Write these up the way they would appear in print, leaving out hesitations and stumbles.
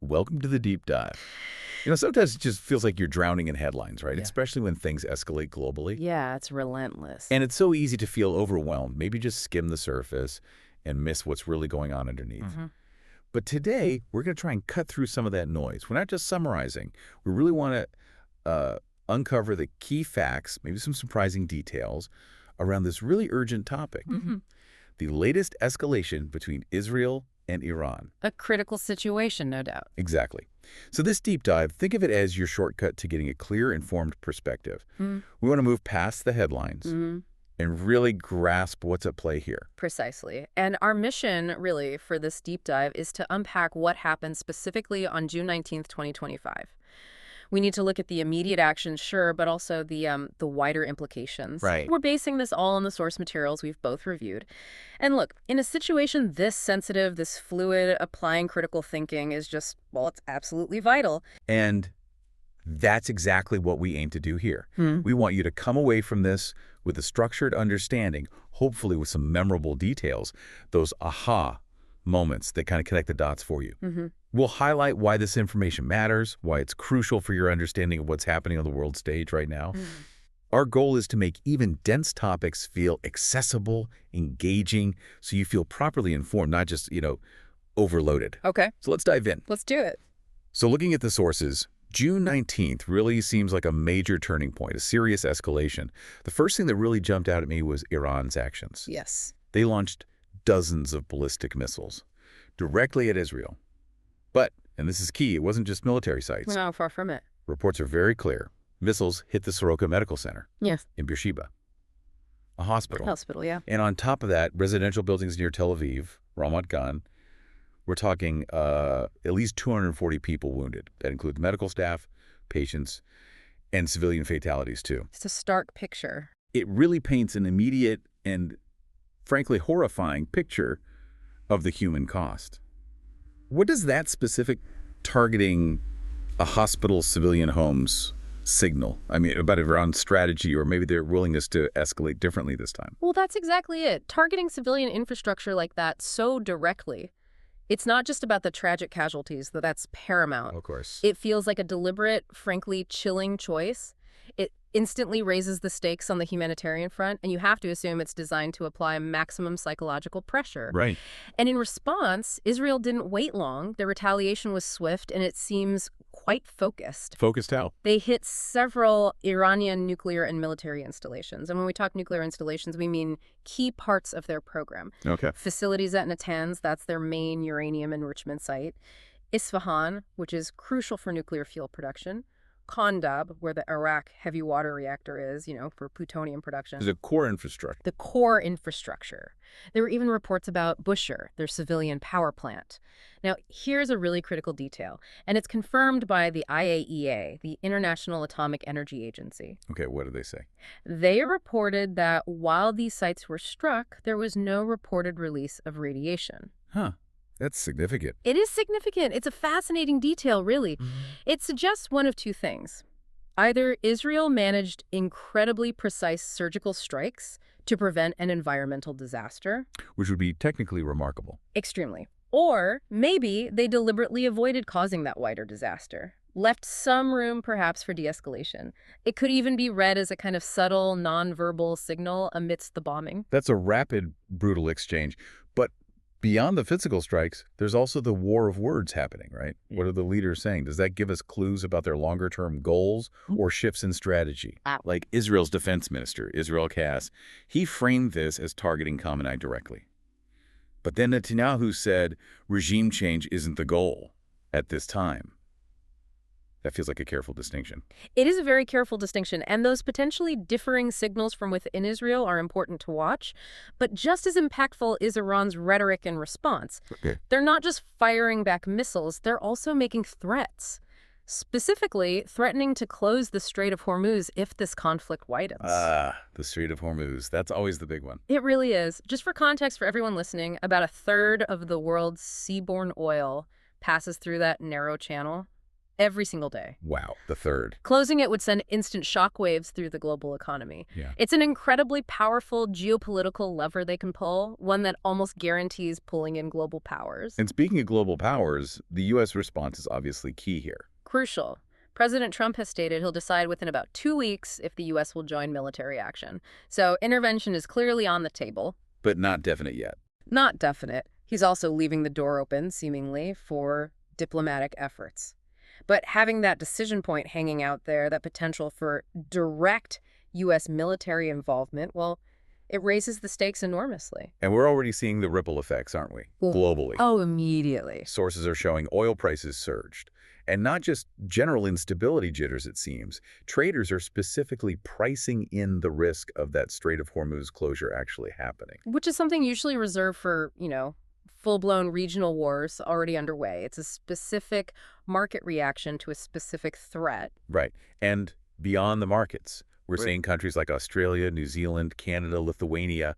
Welcome to the deep dive. Sometimes it just feels like you're drowning in headlines, right? Yeah. Especially when things escalate globally. Yeah, it's relentless. And it's so easy to feel overwhelmed. Maybe just skim the surface and miss what's really going on underneath. But today, we're going to try and cut through some of that noise. We're not just summarizing. We really want to uncover the key facts, maybe some surprising details around this really urgent topic. The latest escalation between Israel and Iran. A critical situation, no doubt. Exactly. So this deep dive, think of it as your shortcut to getting a clear, informed perspective. We want to move past the headlines and really grasp what's at play here. Precisely. And our mission, really, for this deep dive is to unpack what happened specifically on June 19th, 2025. We need to look at the immediate actions, sure, but also the wider implications. Right. We're basing this all on the source materials we've both reviewed. And look, in a situation this sensitive, this fluid, applying critical thinking is just, well, it's absolutely vital. And that's exactly what we aim to do here. We want you to come away from this with a structured understanding, hopefully with some memorable details, those aha moments that kind of connect the dots for you. We'll highlight why this information matters, why it's crucial for your understanding of what's happening on the world stage right now. Our goal is to make even dense topics feel accessible, engaging, so you feel properly informed, not just, overloaded. Okay. So let's dive in. Let's do it. So looking at the sources, June 19th really seems like a major turning point, a serious escalation. The first thing that really jumped out at me was Iran's actions. Yes. They launched dozens of ballistic missiles directly at Israel. But, and this is key, it wasn't just military sites. No, far from it. Reports are very clear. Missiles hit the Soroka Medical Center Yes. in Beersheba, a hospital. Hospital, yeah. And on top of that, residential buildings near Tel Aviv, Ramat Gan. We're talking at least 240 people wounded. That includes medical staff, patients, and civilian fatalities, too. It's a stark picture. It really paints an immediate and, frankly, horrifying picture of the human cost. What does that specific targeting a hospital, civilian homes signal? I mean, about Iran's strategy or maybe their willingness to escalate differently this time. Well, that's exactly it. Targeting civilian infrastructure like that so directly. It's not just about the tragic casualties, though that's paramount. Of course. It feels like a deliberate, frankly chilling choice. It instantly raises the stakes on the humanitarian front, and you have to assume it's designed to apply maximum psychological pressure. Right. And in response, Israel didn't wait long. Their retaliation was swift, and it seems quite focused. Focused how? They hit several Iranian nuclear and military installations. And when we talk nuclear installations, we mean key parts of their program. Okay. Facilities at Natanz, that's their main uranium enrichment site. Isfahan, which is crucial for nuclear fuel production. Kondab, where the Iraq heavy water reactor is, for plutonium production. There's a core infrastructure. The core infrastructure. There were even reports about Bushehr, their civilian power plant. Now, here's a really critical detail, and it's confirmed by the IAEA, the International Atomic Energy Agency. Okay, what did they say? They reported that while these sites were struck, there was no reported release of radiation. Huh. That's significant. It is significant. It's a fascinating detail, really. It suggests one of two things. Either Israel managed incredibly precise surgical strikes to prevent an environmental disaster. Which would be technically remarkable. Extremely. Or maybe they deliberately avoided causing that wider disaster. Left some room, perhaps, for de-escalation. It could even be read as a kind of subtle, non-verbal signal amidst the bombing. That's a rapid, brutal exchange. But beyond the physical strikes, there's also the war of words happening, right? What are the leaders saying? Does that give us clues about their longer-term goals or shifts in strategy? Like Israel's defense minister, Israel Katz, he framed this as targeting Khamenei directly. But then Netanyahu said regime change isn't the goal at this time. That feels like a careful distinction. It is a very careful distinction, and those potentially differing signals from within Israel are important to watch. But just as impactful is Iran's rhetoric and response. Okay. They're not just firing back missiles, they're also making threats. Specifically, threatening to close the Strait of Hormuz if this conflict widens. The Strait of Hormuz. That's always the big one. It really is. Just for context for everyone listening, about a third of the world's seaborne oil passes through that narrow channel. every single day. Wow, the third. Closing it would send instant shockwaves through the global economy. Yeah. It's an incredibly powerful geopolitical lever they can pull, one that almost guarantees pulling in global powers. And speaking of global powers, the U.S. response is obviously key here. Crucial. President Trump has stated he'll decide within about 2 weeks if the U.S. will join military action. So intervention is clearly on the table. But not definite yet. Not definite. He's also leaving the door open, seemingly, for diplomatic efforts. But having that decision point hanging out there, that potential for direct U.S. military involvement, well, it raises the stakes enormously. And we're already seeing the ripple effects, aren't we? Well, globally. Oh, immediately. Sources are showing oil prices surged. And not just general instability jitters, it seems. Traders are specifically pricing in the risk of that Strait of Hormuz closure actually happening. Which is something usually reserved for, full-blown regional wars already underway. It's a specific market reaction to a specific threat. Right. And beyond the markets, we're seeing countries like Australia, New Zealand, Canada, Lithuania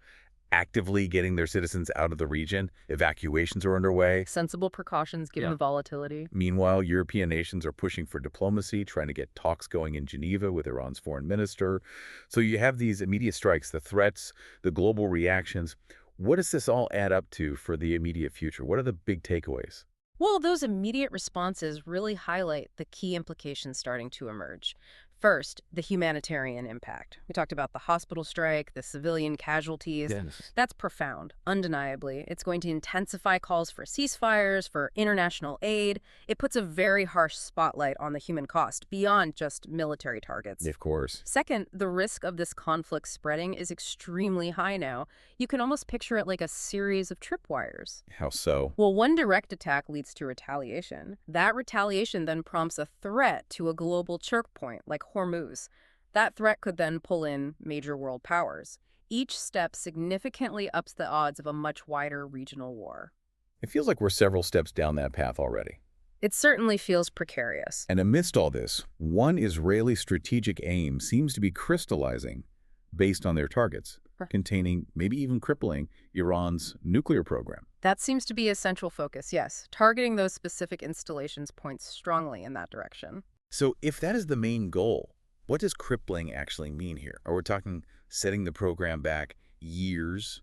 actively getting their citizens out of the region. Evacuations are underway. Sensible precautions given the volatility. Meanwhile, European nations are pushing for diplomacy, trying to get talks going in Geneva with Iran's foreign minister. So you have these immediate strikes, the threats, the global reactions. What does this all add up to for the immediate future? What are the big takeaways? Well, those immediate responses really highlight the key implications starting to emerge. First, the humanitarian impact. We talked about the hospital strike, the civilian casualties. Yes. That's profound, undeniably. It's going to intensify calls for ceasefires, for international aid. It puts a very harsh spotlight on the human cost beyond just military targets. Of course. Second, the risk of this conflict spreading is extremely high now. You can almost picture it like a series of tripwires. How so? Well, one direct attack leads to retaliation. That retaliation then prompts a threat to a global choke point, like Hormuz. That threat could then pull in major world powers. Each step significantly ups the odds of a much wider regional war. It feels like we're several steps down that path already. It certainly feels precarious. And amidst all this, one Israeli strategic aim seems to be crystallizing based on their targets, containing, maybe even crippling, Iran's nuclear program. That seems to be a central focus, yes. Targeting those specific installations points strongly in that direction. So if that is the main goal, what does crippling actually mean here? Are we talking setting the program back years?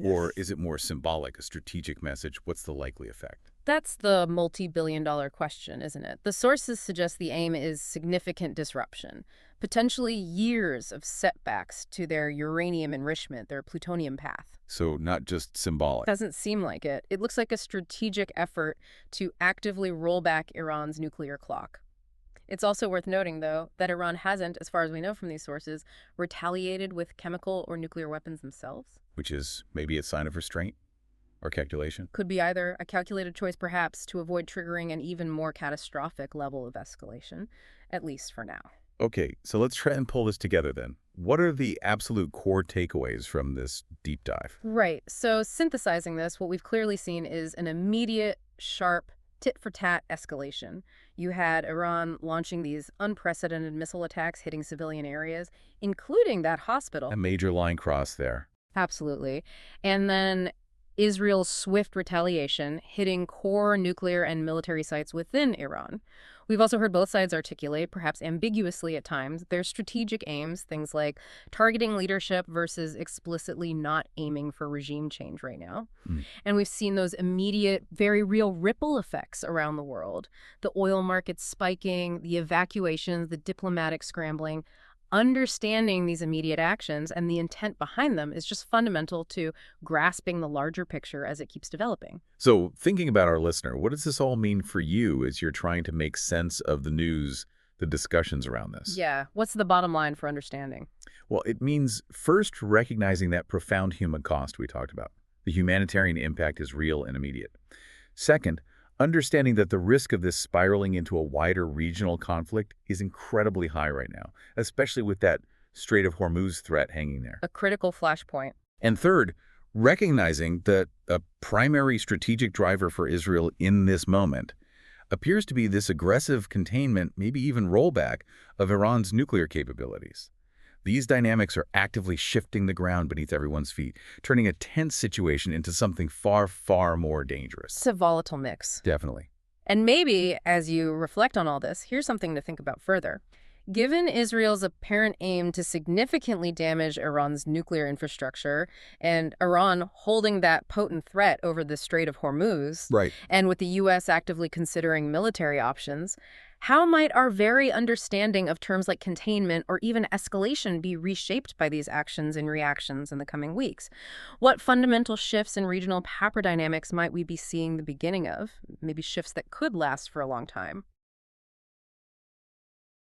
Or is it more symbolic, a strategic message? What's the likely effect? That's the multi-billion-dollar question, isn't it? The sources suggest the aim is significant disruption, potentially years of setbacks to their uranium enrichment, their plutonium path. So not just symbolic. Doesn't seem like it. It looks like a strategic effort to actively roll back Iran's nuclear clock. It's also worth noting, though, that Iran hasn't, as far as we know from these sources, retaliated with chemical or nuclear weapons themselves. Which is maybe a sign of restraint or calculation. Could be either a calculated choice, perhaps, to avoid triggering an even more catastrophic level of escalation, at least for now. Okay, so let's try and pull this together then. What are the absolute core takeaways from this deep dive? Right. So synthesizing this, what we've clearly seen is an immediate, sharp, tit-for-tat escalation. You had Iran launching these unprecedented missile attacks hitting civilian areas, including that hospital. A major line cross there. Absolutely. And then Israel's swift retaliation hitting core nuclear and military sites within Iran. We've also heard both sides articulate, perhaps ambiguously at times, their strategic aims, things like targeting leadership versus explicitly not aiming for regime change right now. And we've seen those immediate, very real ripple effects around the world. The oil markets spiking, the evacuations, the diplomatic scrambling. Understanding these immediate actions and the intent behind them is just fundamental to grasping the larger picture as it keeps developing. So thinking about our listener, what does this all mean for you as you're trying to make sense of the news, the discussions around this? Yeah. What's the bottom line for understanding? Well, it means first recognizing that profound human cost we talked about. The humanitarian impact is real and immediate. Second, understanding that the risk of this spiraling into a wider regional conflict is incredibly high right now, especially with that Strait of Hormuz threat hanging there. A critical flashpoint. And third, recognizing that a primary strategic driver for Israel in this moment appears to be this aggressive containment, maybe even rollback, of Iran's nuclear capabilities. These dynamics are actively shifting the ground beneath everyone's feet, turning a tense situation into something far, far more dangerous. It's a volatile mix. Definitely. And maybe, as you reflect on all this, here's something to think about further. Given Israel's apparent aim to significantly damage Iran's nuclear infrastructure and Iran holding that potent threat over the Strait of Hormuz, Right. and with the U.S. actively considering military options, how might our very understanding of terms like containment or even escalation be reshaped by these actions and reactions in the coming weeks? What fundamental shifts in regional power dynamics might we be seeing the beginning of? Maybe shifts that could last for a long time?